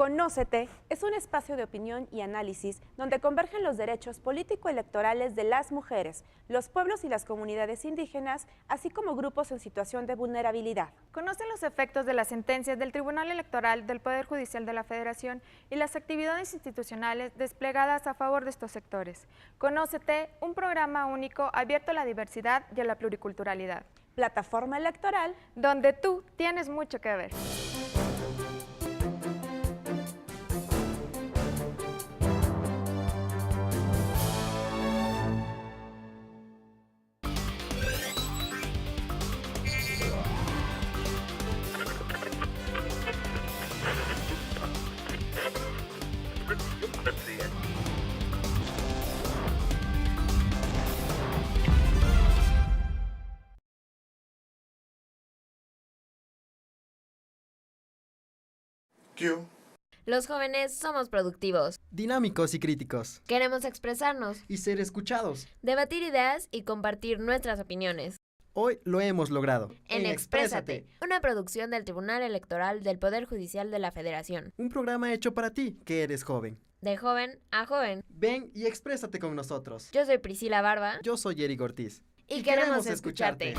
Conócete es un espacio de opinión y análisis donde convergen los derechos político-electorales de las mujeres, los pueblos y las comunidades indígenas, así como grupos en situación de vulnerabilidad. Conocen los efectos de las sentencias del Tribunal Electoral del Poder Judicial de la Federación y las actividades institucionales desplegadas a favor de estos sectores. Conócete, un programa único abierto a la diversidad y a la pluriculturalidad. Plataforma electoral donde tú tienes mucho que ver. Los jóvenes somos productivos, dinámicos y críticos. Queremos expresarnos y ser escuchados, debatir ideas y compartir nuestras opiniones. Hoy lo hemos logrado. En Exprésate, una producción del Tribunal Electoral del Poder Judicial de la Federación. Un programa hecho para ti, que eres joven. De joven a joven. Ven y exprésate con nosotros. Yo soy Priscila Barba. Yo soy Eric Ortiz. Y queremos escucharte.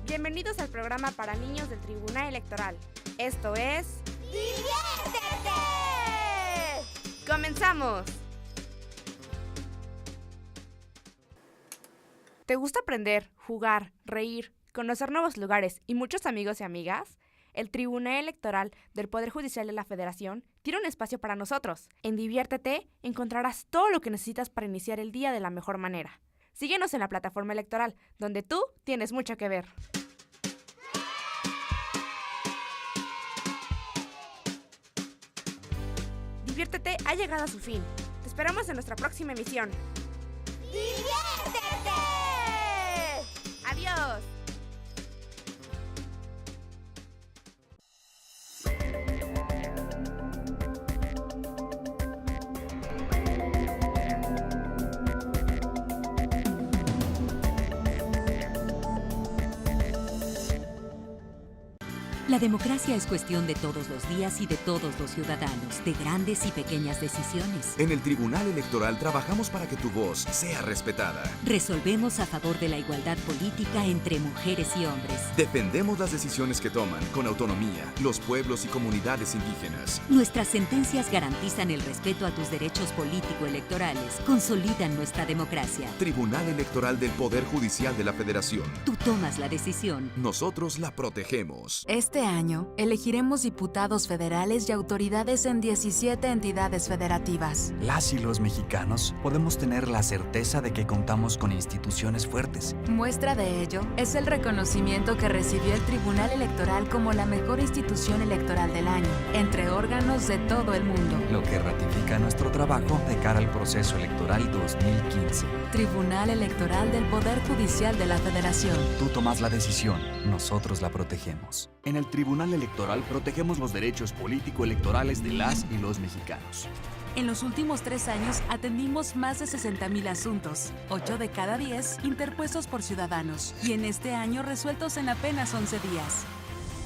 Bienvenidos al programa para niños del Tribunal Electoral. Esto es... ¡Diviértete! ¡Comenzamos! ¿Te gusta aprender, jugar, reír, conocer nuevos lugares y muchos amigos y amigas? El Tribunal Electoral del Poder Judicial de la Federación tiene un espacio para nosotros. En Diviértete encontrarás todo lo que necesitas para iniciar el día de la mejor manera. Síguenos en la plataforma electoral, donde tú tienes mucho que ver. Diviértete ha llegado a su fin. Te esperamos en nuestra próxima emisión. ¡Diviértete! ¡Adiós! La democracia es cuestión de todos los días y de todos los ciudadanos, de grandes y pequeñas decisiones. En el Tribunal Electoral trabajamos para que tu voz sea respetada. Resolvemos a favor de la igualdad política entre mujeres y hombres. Defendemos las decisiones que toman con autonomía los pueblos y comunidades indígenas. Nuestras sentencias garantizan el respeto a tus derechos político-electorales, consolidan nuestra democracia. Tribunal Electoral del Poder Judicial de la Federación. Tú tomas la decisión. Nosotros la protegemos. Este año, elegiremos diputados federales y autoridades en 17 entidades federativas. Las y los mexicanos podemos tener la certeza de que contamos con instituciones fuertes. Muestra de ello es el reconocimiento que recibió el Tribunal Electoral como la mejor institución electoral del año, entre órganos de todo el mundo. Lo que ratifica nuestro trabajo de cara al proceso electoral 2015. Tribunal Electoral del Poder Judicial de la Federación. Tú tomas la decisión, nosotros la protegemos. En el Tribunal Electoral protegemos los derechos político-electorales de las y los mexicanos. En los últimos 3 años atendimos más de 60,000 asuntos, 8 de cada 10 interpuestos por ciudadanos, y en este año resueltos en apenas 11 días.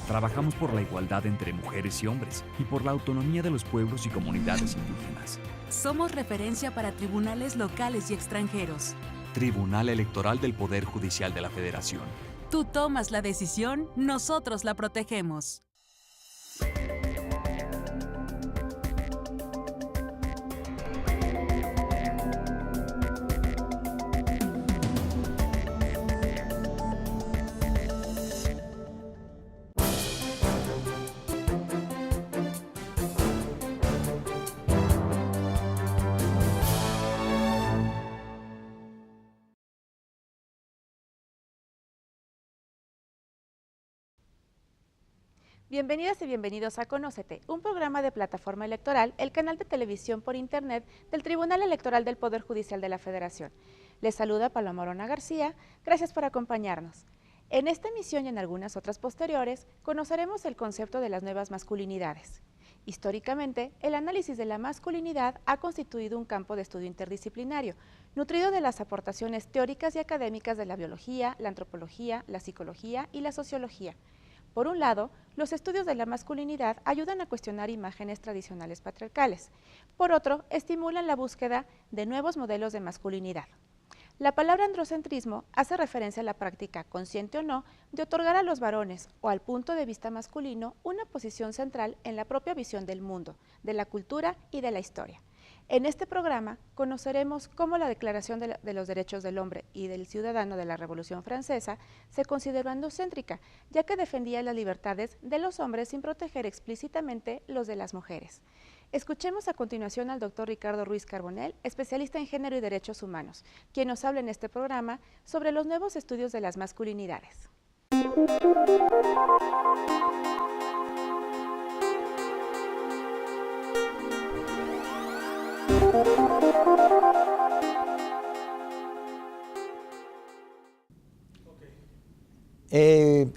Trabajamos por la igualdad entre mujeres y hombres y por la autonomía de los pueblos y comunidades indígenas. Somos referencia para tribunales locales y extranjeros. Tribunal Electoral del Poder Judicial de la Federación. Tú tomas la decisión, nosotros la protegemos. Bienvenidas y bienvenidos a Conócete, un programa de Plataforma Electoral, el canal de televisión por internet del Tribunal Electoral del Poder Judicial de la Federación. Les saluda Paloma Orona García, gracias por acompañarnos. En esta emisión y en algunas otras posteriores, conoceremos el concepto de las nuevas masculinidades. Históricamente, el análisis de la masculinidad ha constituido un campo de estudio interdisciplinario, nutrido de las aportaciones teóricas y académicas de la biología, la antropología, la psicología y la sociología. Por un lado, los estudios de la masculinidad ayudan a cuestionar imágenes tradicionales patriarcales. Por otro, estimulan la búsqueda de nuevos modelos de masculinidad. La palabra androcentrismo hace referencia a la práctica, consciente o no, de otorgar a los varones o al punto de vista masculino una posición central en la propia visión del mundo, de la cultura y de la historia. En este programa conoceremos cómo la Declaración de los Derechos del Hombre y del Ciudadano de la Revolución Francesa se consideró androcéntrica, ya que defendía las libertades de los hombres sin proteger explícitamente los de las mujeres. Escuchemos a continuación al doctor Ricardo Ruiz Carbonell, especialista en género y derechos humanos, quien nos habla en este programa sobre los nuevos estudios de las masculinidades.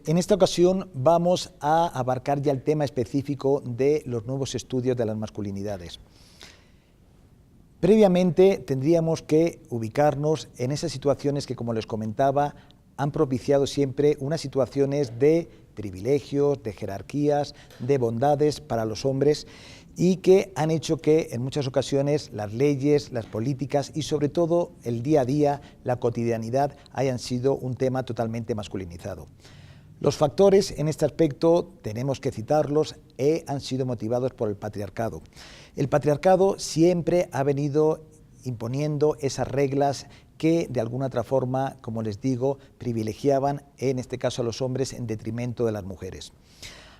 En esta ocasión vamos a abarcar ya el tema específico de los nuevos estudios de las masculinidades. Previamente tendríamos que ubicarnos en esas situaciones que, como les comentaba, han propiciado siempre unas situaciones de privilegios, de jerarquías, de bondades para los hombres y que han hecho que en muchas ocasiones las leyes, las políticas y sobre todo el día a día, la cotidianidad hayan sido un tema totalmente masculinizado. Los factores en este aspecto tenemos que citarlos han sido motivados por el patriarcado. El patriarcado siempre ha venido imponiendo esas reglas que de alguna otra forma, como les digo, privilegiaban en este caso a los hombres en detrimento de las mujeres.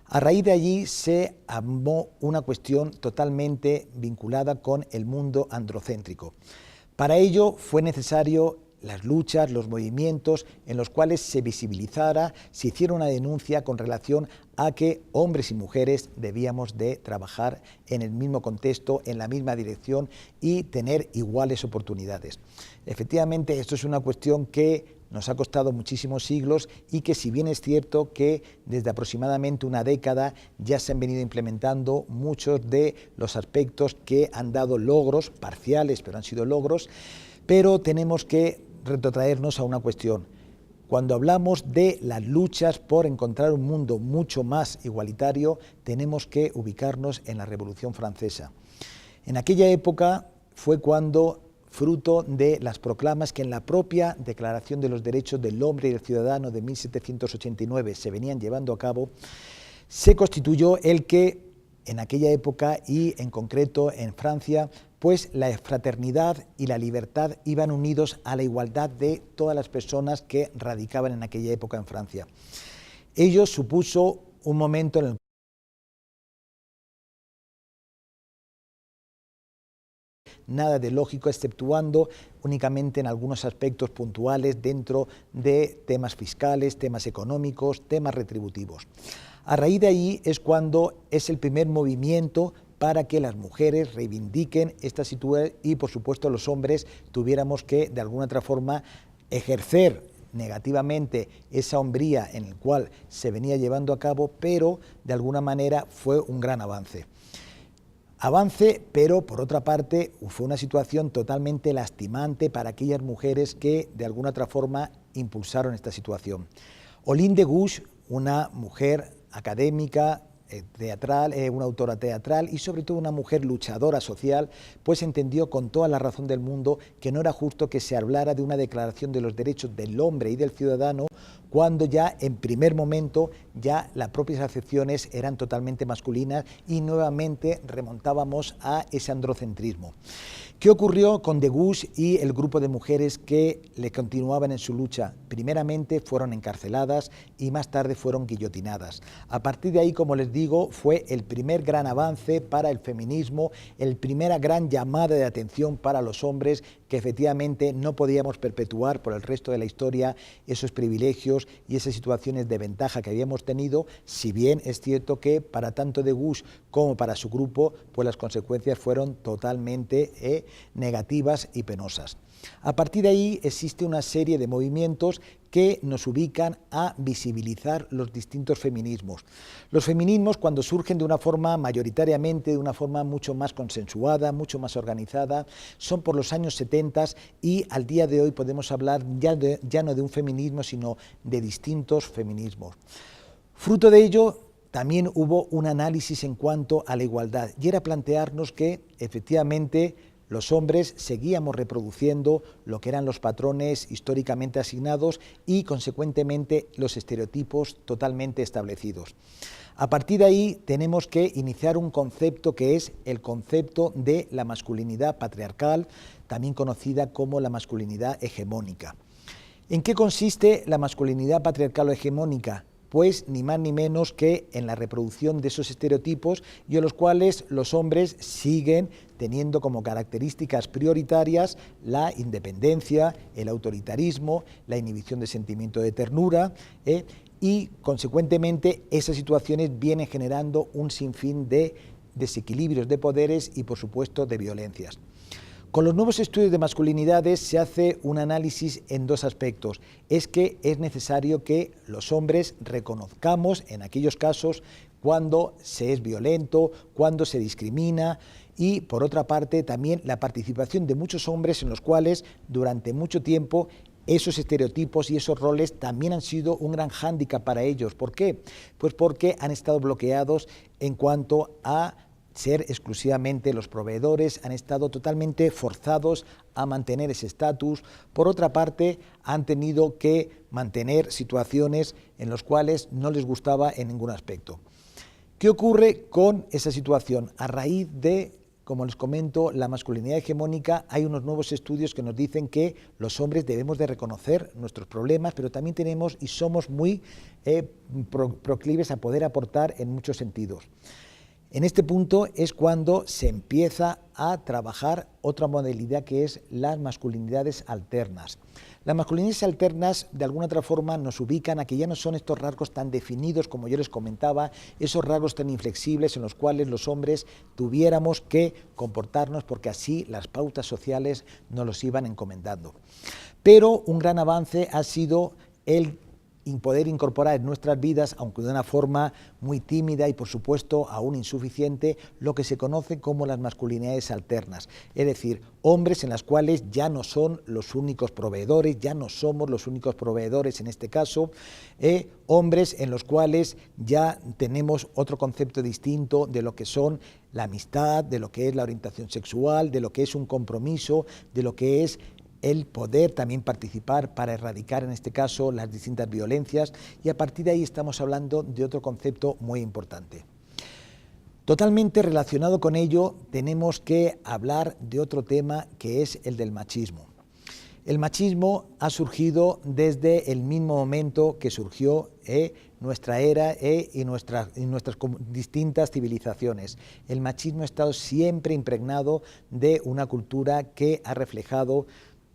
A raíz de allí se armó una cuestión totalmente vinculada con el mundo androcéntrico. Para ello fue necesario las luchas, los movimientos en los cuales se visibilizara, se hiciera una denuncia con relación a que hombres y mujeres debíamos de trabajar en el mismo contexto, en la misma dirección y tener iguales oportunidades. Efectivamente, esto es una cuestión que nos ha costado muchísimos siglos y que, si bien es cierto que desde aproximadamente una década ya se han venido implementando muchos de los aspectos que han dado logros, parciales, pero han sido logros, pero tenemos que retrotraernos a una cuestión. Cuando hablamos de las luchas por encontrar un mundo mucho más igualitario, tenemos que ubicarnos en la Revolución Francesa. En aquella época fue cuando, fruto de las proclamas que en la propia Declaración de los Derechos del Hombre y del Ciudadano de 1789 se venían llevando a cabo, se constituyó el que en aquella época y en concreto en Francia, pues la fraternidad y la libertad iban unidos a la igualdad de todas las personas que radicaban en aquella época en Francia. Ello supuso un momento en el nada de lógico, exceptuando únicamente en algunos aspectos puntuales dentro de temas fiscales, temas económicos, temas retributivos. A raíz de ahí es cuando es el primer movimiento para que las mujeres reivindiquen esta situación y, por supuesto, los hombres tuviéramos que, de alguna otra forma, ejercer negativamente esa hombría en el cual se venía llevando a cabo, pero de alguna manera fue un gran avance. Pero por otra parte fue una situación totalmente lastimante para aquellas mujeres que de alguna otra forma impulsaron esta situación. Olympe de Gouges, una mujer académica, teatral, una autora teatral y sobre todo una mujer luchadora social, pues entendió con toda la razón del mundo que no era justo que se hablara de una declaración de los derechos del hombre y del ciudadano cuando ya en primer momento ya las propias acepciones eran totalmente masculinas y nuevamente remontábamos a ese androcentrismo. ¿Qué ocurrió con de Gouges y el grupo de mujeres que le continuaban en su lucha? Primeramente fueron encarceladas y más tarde fueron guillotinadas. A partir de ahí, como les digo, fue el primer gran avance para el feminismo, el primera gran llamada de atención para los hombres que efectivamente no podíamos perpetuar por el resto de la historia esos privilegios y esas situaciones de ventaja que habíamos tenido, si bien es cierto que para tanto de Gouges como para su grupo, pues las consecuencias fueron totalmente negativas y penosas. A partir de ahí existe una serie de movimientos que nos ubican a visibilizar los distintos feminismos. Los feminismos, cuando surgen de una forma mayoritariamente, de una forma mucho más consensuada, mucho más organizada, son por los años 70 y al día de hoy podemos hablar ya no de un feminismo, sino de distintos feminismos. Fruto de ello, también hubo un análisis en cuanto a la igualdad y era plantearnos que efectivamente los hombres seguíamos reproduciendo lo que eran los patrones históricamente asignados y, consecuentemente, los estereotipos totalmente establecidos. A partir de ahí tenemos que iniciar un concepto que es el concepto de la masculinidad patriarcal, también conocida como la masculinidad hegemónica. ¿En qué consiste la masculinidad patriarcal o hegemónica? Pues ni más ni menos que en la reproducción de esos estereotipos y en los cuales los hombres siguen teniendo como características prioritarias la independencia, el autoritarismo, la inhibición de sentimiento de ternura, y consecuentemente esas situaciones vienen generando un sinfín de desequilibrios de poderes y por supuesto de violencias. Con los nuevos estudios de masculinidades se hace un análisis en dos aspectos. Es que es necesario que los hombres reconozcamos en aquellos casos cuando se es violento, cuando se discrimina y, por otra parte, también la participación de muchos hombres en los cuales durante mucho tiempo esos estereotipos y esos roles también han sido un gran hándicap para ellos. ¿Por qué? Pues porque han estado bloqueados en cuanto a ser exclusivamente los proveedores, han estado totalmente forzados a mantener ese estatus. Por otra parte, han tenido que mantener situaciones en las cuales no les gustaba en ningún aspecto. ¿Qué ocurre con esa situación? A raíz de, como les comento, la masculinidad hegemónica, hay unos nuevos estudios que nos dicen que los hombres debemos de reconocer nuestros problemas, pero también tenemos y somos muy proclives a poder aportar en muchos sentidos. En este punto es cuando se empieza a trabajar otra modalidad que es las masculinidades alternas. Las masculinidades alternas de alguna otra forma nos ubican a que ya no son estos rasgos tan definidos como yo les comentaba, esos rasgos tan inflexibles en los cuales los hombres tuviéramos que comportarnos porque así las pautas sociales nos los iban encomendando. Pero un gran avance ha sido el poder incorporar en nuestras vidas, aunque de una forma muy tímida y por supuesto aún insuficiente, lo que se conoce como las masculinidades alternas, es decir, hombres en las cuales ya no son los únicos proveedores, ya no somos los únicos proveedores en este caso, hombres en los cuales ya tenemos otro concepto distinto de lo que son la amistad, de lo que es la orientación sexual, de lo que es un compromiso, de lo que es el poder también participar para erradicar en este caso las distintas violencias y a partir de ahí estamos hablando de otro concepto muy importante. Totalmente relacionado con ello tenemos que hablar de otro tema que es el del machismo. El machismo ha surgido desde el mismo momento que surgió nuestra era y nuestras distintas civilizaciones. El machismo ha estado siempre impregnado de una cultura que ha reflejado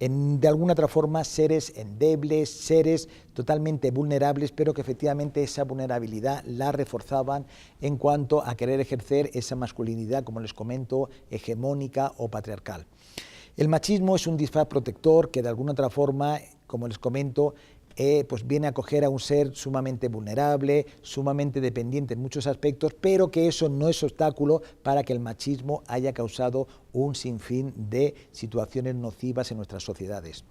de alguna otra forma seres endebles, seres totalmente vulnerables, pero que efectivamente esa vulnerabilidad la reforzaban en cuanto a querer ejercer esa masculinidad, como les comento, hegemónica o patriarcal. El machismo es un disfraz protector que de alguna otra forma, como les comento, pues viene a acoger a un ser sumamente vulnerable, sumamente dependiente en muchos aspectos, pero que eso no es obstáculo para que el machismo haya causado un sinfín de situaciones nocivas en nuestras sociedades.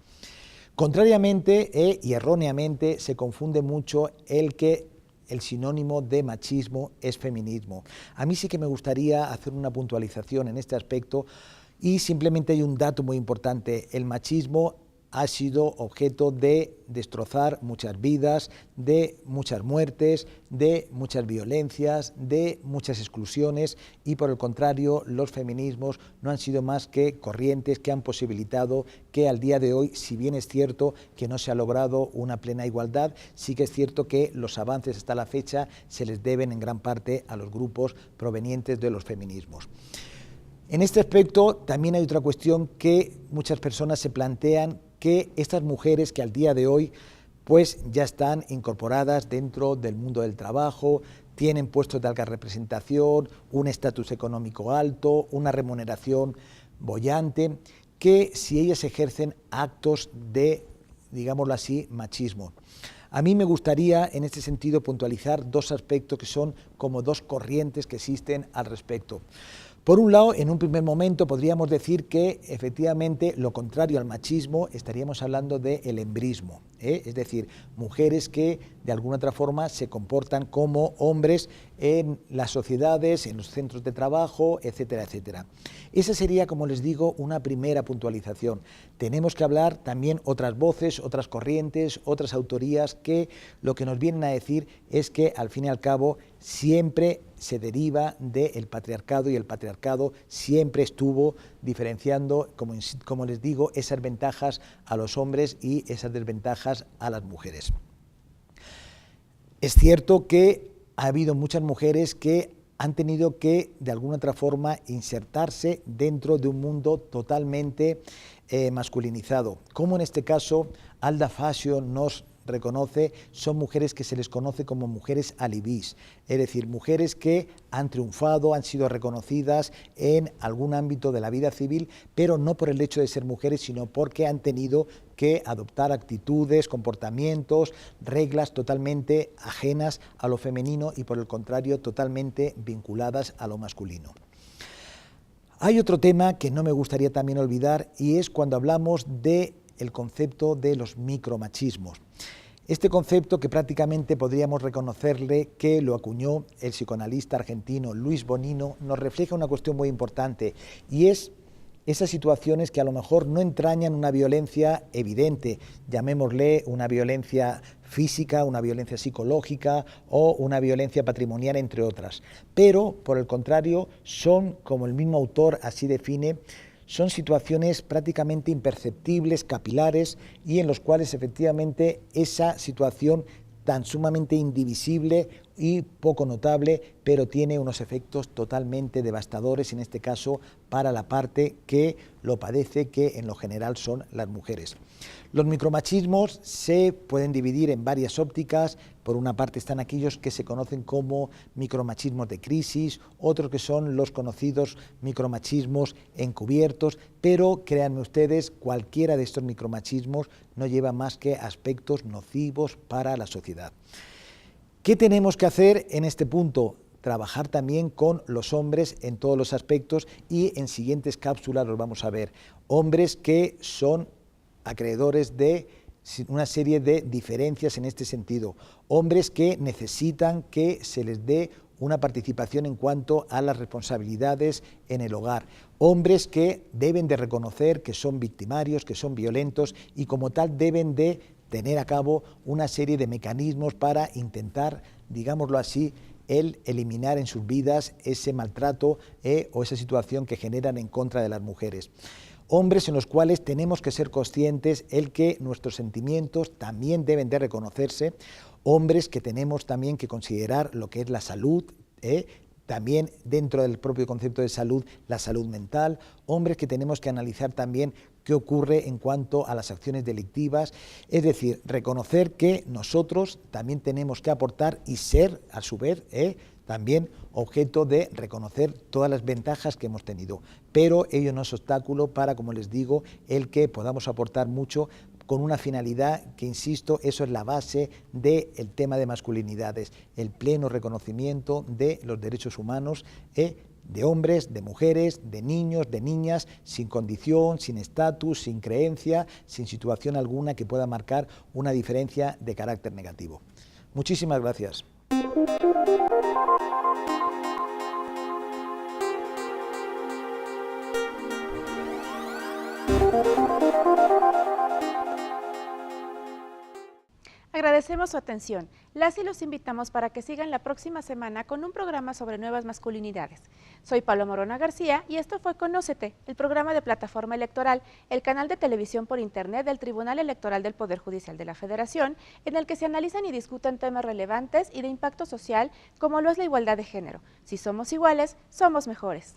Contrariamente y erróneamente se confunde mucho el sinónimo de machismo es feminismo. A mí sí que me gustaría hacer una puntualización en este aspecto y simplemente hay un dato muy importante. El machismo ha sido objeto de destrozar muchas vidas, de muchas muertes, de muchas violencias, de muchas exclusiones y por el contrario los feminismos no han sido más que corrientes que han posibilitado que al día de hoy, si bien es cierto que no se ha logrado una plena igualdad, sí que es cierto que los avances hasta la fecha se les deben en gran parte a los grupos provenientes de los feminismos. En este aspecto también hay otra cuestión que muchas personas se plantean, que estas mujeres que al día de hoy pues ya están incorporadas dentro del mundo del trabajo, tienen puestos de alta representación, un estatus económico alto, una remuneración boyante, que si ellas ejercen actos de, digámoslo así, machismo. A mí me gustaría, en este sentido, puntualizar dos aspectos que son como dos corrientes que existen al respecto. Por un lado, en un primer momento podríamos decir que efectivamente lo contrario al machismo estaríamos hablando del embrismo, es decir, mujeres que de alguna otra forma se comportan como hombres en las sociedades, en los centros de trabajo, etcétera, etcétera. Esa sería, como les digo, una primera puntualización. Tenemos que hablar también otras voces, otras corrientes, otras autorías que lo que nos vienen a decir es que al fin y al cabo siempre se deriva del patriarcado y el patriarcado siempre estuvo diferenciando, como les digo, esas ventajas a los hombres y esas desventajas a las mujeres. Es cierto que ha habido muchas mujeres que han tenido que, de alguna otra forma, insertarse dentro de un mundo totalmente masculinizado, como en este caso Alda Fasio nos reconoce, son mujeres que se les conoce como mujeres alibís, es decir, mujeres que han triunfado, han sido reconocidas en algún ámbito de la vida civil, pero no por el hecho de ser mujeres, sino porque han tenido que adoptar actitudes, comportamientos, reglas totalmente ajenas a lo femenino y por el contrario totalmente vinculadas a lo masculino. Hay otro tema que no me gustaría también olvidar y es cuando hablamos del concepto de los micromachismos. Este concepto que prácticamente podríamos reconocerle que lo acuñó el psicoanalista argentino Luis Bonino nos refleja una cuestión muy importante y es esas situaciones que a lo mejor no entrañan una violencia evidente, llamémosle una violencia física, una violencia psicológica o una violencia patrimonial, entre otras. Pero, por el contrario, son, como el mismo autor así define, son situaciones prácticamente imperceptibles, capilares, y en los cuales efectivamente esa situación tan sumamente indivisible y poco notable, pero tiene unos efectos totalmente devastadores, en este caso para la parte que lo padece, que en lo general son las mujeres. Los micromachismos se pueden dividir en varias ópticas. Por una parte están aquellos que se conocen como micromachismos de crisis, otros que son los conocidos micromachismos encubiertos, pero créanme ustedes, cualquiera de estos micromachismos no lleva más que aspectos nocivos para la sociedad. ¿Qué tenemos que hacer en este punto? Trabajar también con los hombres en todos los aspectos y en siguientes cápsulas los vamos a ver. Hombres que son acreedores de una serie de diferencias en este sentido. Hombres que necesitan que se les dé una participación en cuanto a las responsabilidades en el hogar. Hombres que deben de reconocer que son victimarios, que son violentos y como tal deben de tener a cabo una serie de mecanismos para intentar, digámoslo así, el eliminar en sus vidas ese maltrato o esa situación que generan en contra de las mujeres. Hombres en los cuales tenemos que ser conscientes el que nuestros sentimientos también deben de reconocerse, hombres que tenemos también que considerar lo que es la salud, también dentro del propio concepto de salud, la salud mental, hombres que tenemos que analizar también qué ocurre en cuanto a las acciones delictivas, es decir, reconocer que nosotros también tenemos que aportar y ser, a su vez, también objeto de reconocer todas las ventajas que hemos tenido, pero ello no es obstáculo para, como les digo, el que podamos aportar mucho con una finalidad que, insisto, eso es la base del tema de masculinidades, el pleno reconocimiento de los derechos humanos de hombres, de mujeres, de niños, de niñas, sin condición, sin estatus, sin creencia, sin situación alguna que pueda marcar una diferencia de carácter negativo. Muchísimas gracias. Agradecemos su atención. Las y los invitamos para que sigan la próxima semana con un programa sobre nuevas masculinidades. Soy Paloma Morona García y esto fue Conócete, el programa de Plataforma Electoral, el canal de televisión por internet del Tribunal Electoral del Poder Judicial de la Federación, en el que se analizan y discuten temas relevantes y de impacto social, como lo es la igualdad de género. Si somos iguales, somos mejores.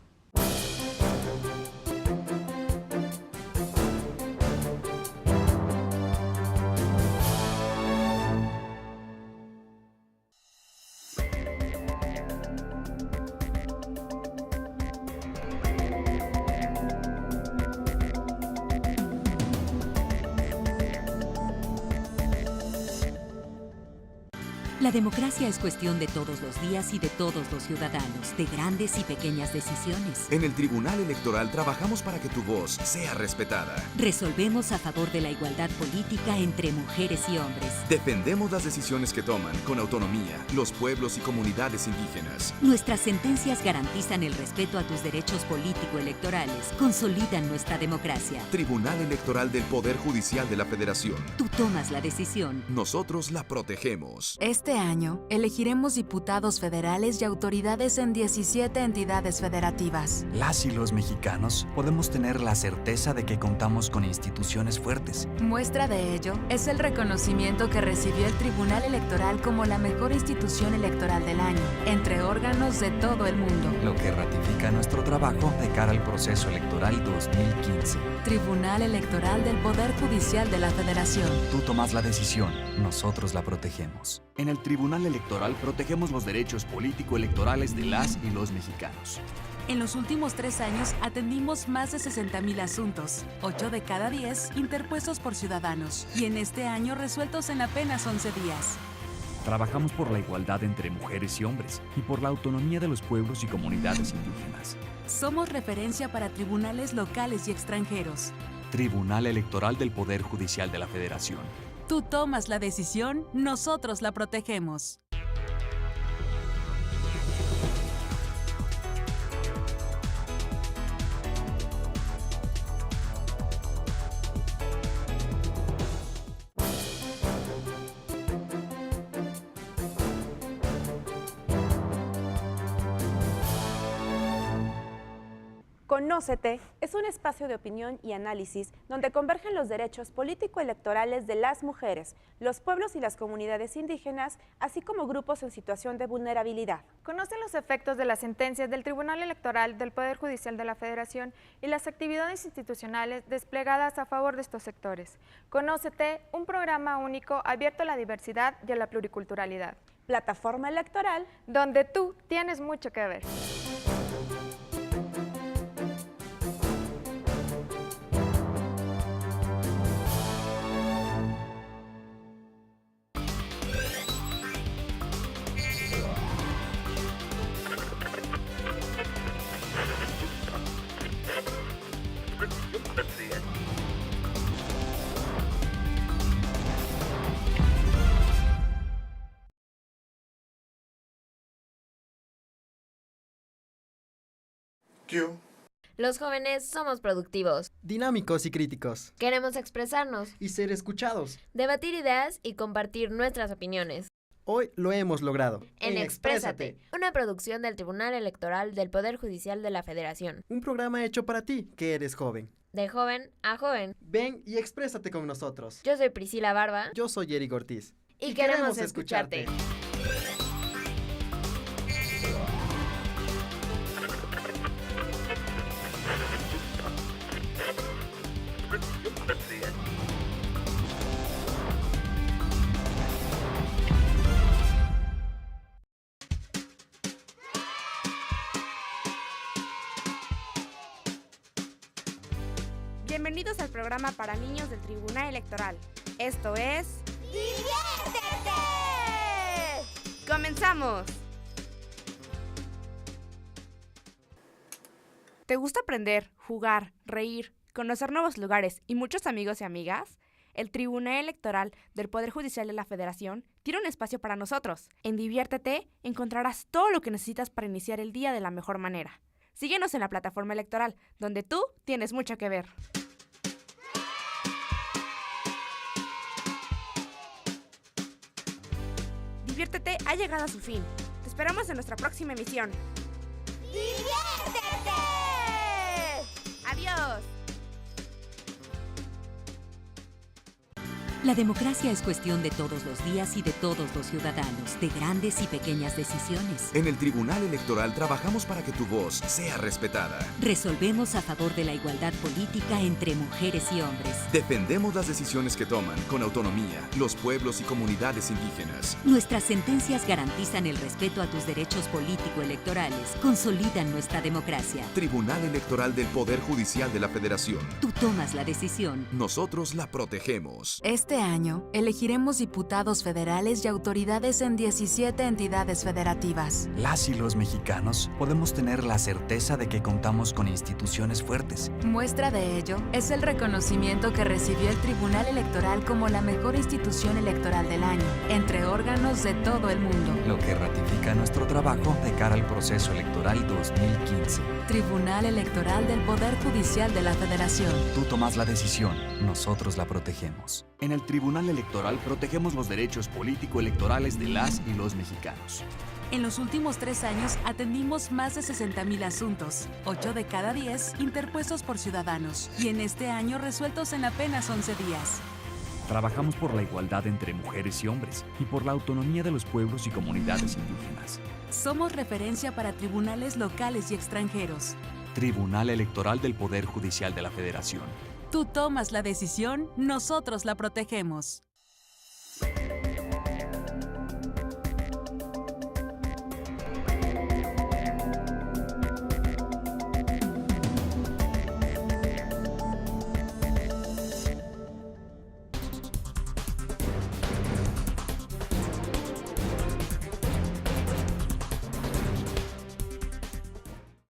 La democracia es cuestión de todos los días y de todos los ciudadanos, de grandes y pequeñas decisiones. En el Tribunal Electoral trabajamos para que tu voz sea respetada. Resolvemos a favor de la igualdad política entre mujeres y hombres. Defendemos las decisiones que toman con autonomía los pueblos y comunidades indígenas. Nuestras sentencias garantizan el respeto a tus derechos político-electorales, consolidan nuestra democracia. Tribunal Electoral del Poder Judicial de la Federación. Tú tomas la decisión. Nosotros la protegemos. Este año, elegiremos diputados federales y autoridades en 17 entidades federativas. Las y los mexicanos podemos tener la certeza de que contamos con instituciones fuertes. Muestra de ello es el reconocimiento que recibió el Tribunal Electoral como la mejor institución electoral del año, entre órganos de todo el mundo. Lo que ratifica nuestro trabajo de cara al proceso electoral 2015. Tribunal Electoral del Poder Judicial de la Federación. Tú tomas la decisión, nosotros la protegemos. En el Tribunal Electoral protegemos los derechos político-electorales de las y los mexicanos. En los últimos 3 años atendimos más de 60,000 asuntos, 8 de cada 10 interpuestos por ciudadanos, y en este año resueltos en apenas 11 días. Trabajamos por la igualdad entre mujeres y hombres y por la autonomía de los pueblos y comunidades indígenas. Somos referencia para tribunales locales y extranjeros. Tribunal Electoral del Poder Judicial de la Federación. Tú tomas la decisión, nosotros la protegemos. Conócete es un espacio de opinión y análisis donde convergen los derechos político-electorales de las mujeres, los pueblos y las comunidades indígenas, así como grupos en situación de vulnerabilidad. Conoce los efectos de las sentencias del Tribunal Electoral del Poder Judicial de la Federación y las actividades institucionales desplegadas a favor de estos sectores. Conócete, un programa único abierto a la diversidad y a la pluriculturalidad. Plataforma electoral donde tú tienes mucho que ver. Los jóvenes somos productivos, dinámicos y críticos. Queremos expresarnos y ser escuchados, debatir ideas y compartir nuestras opiniones. Hoy lo hemos logrado. En Exprésate, una producción del Tribunal Electoral del Poder Judicial de la Federación. Un programa hecho para ti, que eres joven. De joven a joven. Ven y exprésate con nosotros. Yo soy Priscila Barba. Yo soy Eric Ortiz. Y queremos escucharte. Bienvenidos al programa para niños del Tribunal Electoral. Esto es... ¡Diviértete! ¡Comenzamos! ¿Te gusta aprender, jugar, reír, conocer nuevos lugares y muchos amigos y amigas? El Tribunal Electoral del Poder Judicial de la Federación tiene un espacio para nosotros. En Diviértete encontrarás todo lo que necesitas para iniciar el día de la mejor manera. Síguenos en la plataforma electoral, donde tú tienes mucho que ver. Diviértete ha llegado a su fin. Te esperamos en nuestra próxima emisión. ¡Diviértete! ¡Adiós! La democracia es cuestión de todos los días y de todos los ciudadanos, de grandes y pequeñas decisiones. En el Tribunal Electoral trabajamos para que tu voz sea respetada. Resolvemos a favor de la igualdad política entre mujeres y hombres. Defendemos las decisiones que toman con autonomía los pueblos y comunidades indígenas. Nuestras sentencias garantizan el respeto a tus derechos político-electorales, consolidan nuestra democracia. Tribunal Electoral del Poder Judicial de la Federación. Tú tomas la decisión. Nosotros la protegemos. Este Este año, elegiremos diputados federales y autoridades en 17 entidades federativas. Las y los mexicanos podemos tener la certeza de que contamos con instituciones fuertes. Muestra de ello es el reconocimiento que recibió el Tribunal Electoral como la mejor institución electoral del año, entre órganos de todo el mundo. Lo que ratifica nuestro trabajo de cara al proceso electoral 2015. Tribunal Electoral del Poder Judicial de la Federación. Tú tomas la decisión, nosotros la protegemos. En el Tribunal Electoral protegemos los derechos político-electorales de las y los mexicanos. En los últimos 3 años atendimos más de 60,000 asuntos, 8 de cada 10 interpuestos por ciudadanos, y en este año resueltos en apenas 11 días. Trabajamos por la igualdad entre mujeres y hombres y por la autonomía de los pueblos y comunidades indígenas. Somos referencia para tribunales locales y extranjeros. Tribunal Electoral del Poder Judicial de la Federación. Tú tomas la decisión, nosotros la protegemos.